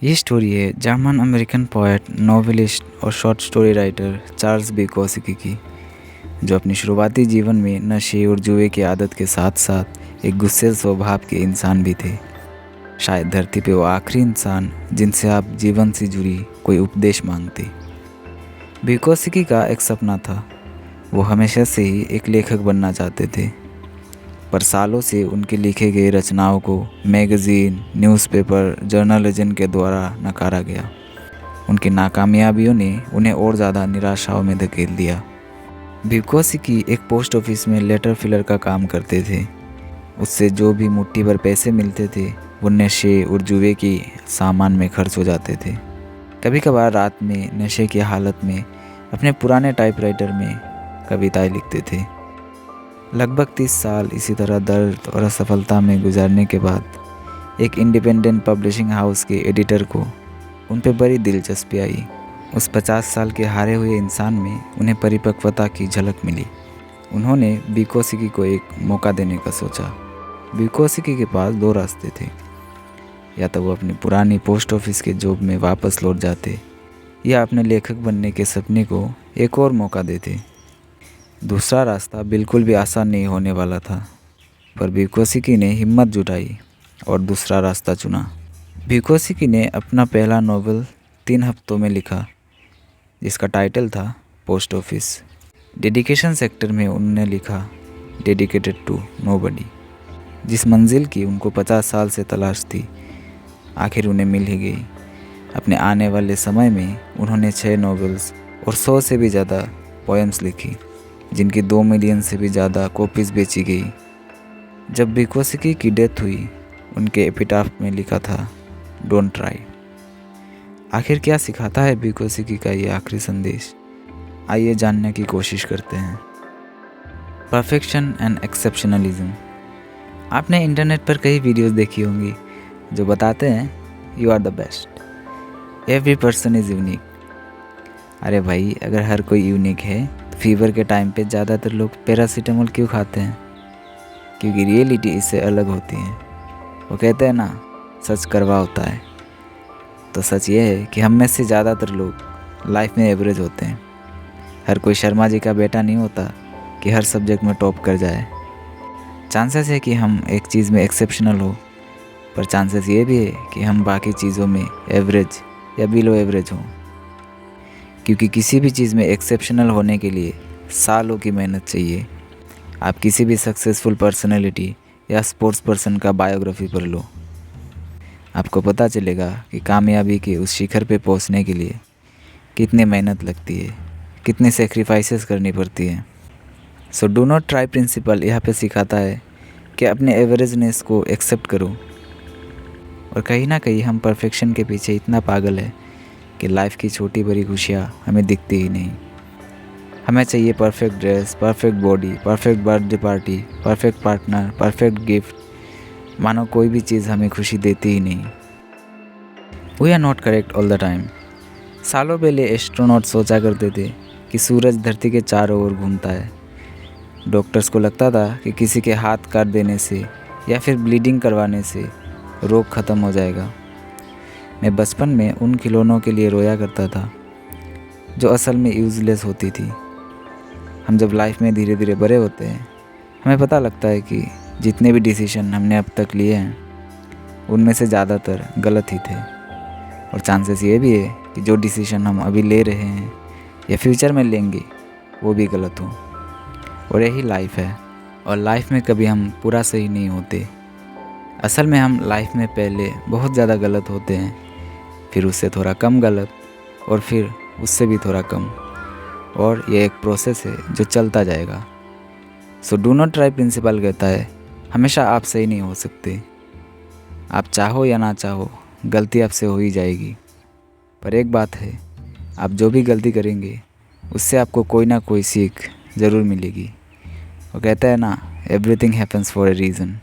ये स्टोरी है German American poet, novelist और शॉर्ट स्टोरी राइटर चार्ल्स बुकोस्की की, जो अपनी शुरुआती जीवन में नशे और जुए की आदत के साथ साथ एक गुस्सेल स्वभाव के इंसान भी थे। शायद धरती पे वो आखिरी इंसान जिनसे आप जीवन से जुड़ी कोई उपदेश मांगते। बुकोस्की का एक सपना था। वो हमेशा से ही एक लेखक बनना चाहते थे, पर सालों से उनके लिखे गए रचनाओं को मैगज़ीन, न्यूज़पेपर, जर्नलिज्म के द्वारा नकारा गया। उनकी नाकामयाबियों ने उन्हें और ज़्यादा निराशाओं में धकेल दिया। बुकोस्की एक पोस्ट ऑफिस में लेटर फिलर का काम करते थे। उससे जो भी मुट्ठी भर पैसे मिलते थे वो नशे और जुए की सामान में खर्च हो जाते थे। कभी कभार रात में नशे की हालत में अपने पुराने टाइपराइटर में कविताएं लिखते थे। लगभग 30 साल इसी तरह दर्द और असफलता में गुजारने के बाद एक इंडिपेंडेंट पब्लिशिंग हाउस के एडिटर को उन पर बड़ी दिलचस्पी आई। उस 50 साल के हारे हुए इंसान में उन्हें परिपक्वता की झलक मिली। उन्होंने बुकोस्की को एक मौका देने का सोचा। बुकोस्की के पास 2 रास्ते थे, या तो वो अपनी पुरानी पोस्ट ऑफिस के जॉब में वापस लौट जाते या अपने लेखक बनने के सपने को एक और मौका देते। दूसरा रास्ता बिल्कुल भी आसान नहीं होने वाला था, पर बुकोस्की ने हिम्मत जुटाई और दूसरा रास्ता चुना। बुकोस्की ने अपना पहला नॉवेल 3 हफ्तों में लिखा, जिसका टाइटल था पोस्ट ऑफिस। डेडिकेशन सेक्टर में उन्होंने लिखा डेडिकेटेड टू नोबडी। जिस मंजिल की उनको 50 साल से तलाश थी, आखिर उन्हें मिल ही गई। अपने आने वाले समय में उन्होंने 6 नॉवेल्स और 100 से भी ज़्यादा पोएम्स लिखी, जिनकी 2 मिलियन से भी ज़्यादा कॉपीज़ बेची गई। जब बुकोस्की की डेथ हुई, उनके एपिटाफ में लिखा था डोंट ट्राई। आखिर क्या सिखाता है बुकोस्की का ये आखिरी संदेश? आइए जानने की कोशिश करते हैं। Perfection and exceptionalism. आपने इंटरनेट पर कई वीडियोस देखी होंगी जो बताते हैं you are the best, every person is unique. अरे भाई, अगर हर कोई यूनिक है तो फीवर के टाइम पे ज़्यादातर लोग पैरासीटामोल क्यों खाते हैं? क्योंकि रियलिटी इससे अलग होती है। वो कहते हैं ना, सच करवा होता है। तो सच ये है कि हम में से ज़्यादातर लोग लाइफ में एवरेज होते हैं। हर कोई शर्मा जी का बेटा नहीं होता कि हर सब्जेक्ट में टॉप कर जाए। चांसेस है कि हम एक चीज़ में एक्सेप्शनल हो, पर चांसेस ये भी है कि हम बाकी चीज़ों में एवरेज या बिलो एवरेज हों। क्योंकि किसी भी चीज़ में एक्सेप्शनल होने के लिए सालों की मेहनत चाहिए। आप किसी भी सक्सेसफुल पर्सनैलिटी या स्पोर्ट्स पर्सन का बायोग्राफी पढ़ लो, आपको पता चलेगा कि कामयाबी के उस शिखर पे पहुंचने के लिए कितनी मेहनत लगती है, कितने सेक्रीफाइसेस करनी पड़ती है। So do not try principle यहाँ पे सिखाता है कि अपने एवरेजनेस को एक्सेप्ट करो। और कहीं ना कहीं हम परफेक्शन के पीछे इतना पागल है कि लाइफ की छोटी बड़ी खुशियाँ हमें दिखती ही नहीं। हमें चाहिए perfect dress, perfect body, perfect birthday party, perfect partner, perfect gift. मानो कोई भी चीज़ हमें खुशी देती ही नहीं। We are not correct all the time. सालों पहले एस्ट्रोनॉट सोचा करते थे कि सूरज धरती के चारों ओर घूमता है। डॉक्टर्स को लगता था कि किसी के हाथ काट देने से या फिर ब्लीडिंग करवाने से रोग ख़त्म हो जाएगा। मैं बचपन में उन खिलौनों के लिए रोया करता था जो असल में यूज़लेस होती थी। हम जब लाइफ में धीरे धीरे बड़े होते हैं, हमें पता लगता है कि जितने भी डिसीजन हमने अब तक लिए हैं उनमें से ज़्यादातर गलत ही थे। और चांसेस ये भी है कि जो डिसीजन हम अभी ले रहे हैं या फ्यूचर में लेंगे वो भी गलत हो। और यही लाइफ है। और लाइफ में कभी हम पूरा सही नहीं होते। असल में हम लाइफ में पहले बहुत ज़्यादा गलत होते हैं, फिर उससे थोड़ा कम गलत, और फिर उससे भी थोड़ा कम। और ये एक प्रोसेस है जो चलता जाएगा। So do not try principle कहता है हमेशा आप सही नहीं हो सकते। आप चाहो या ना चाहो, गलती आपसे हो ही जाएगी। पर एक बात है, आप जो भी गलती करेंगे उससे आपको कोई ना कोई सीख ज़रूर मिलेगी। वो कहता है ना, everything happens for a reason.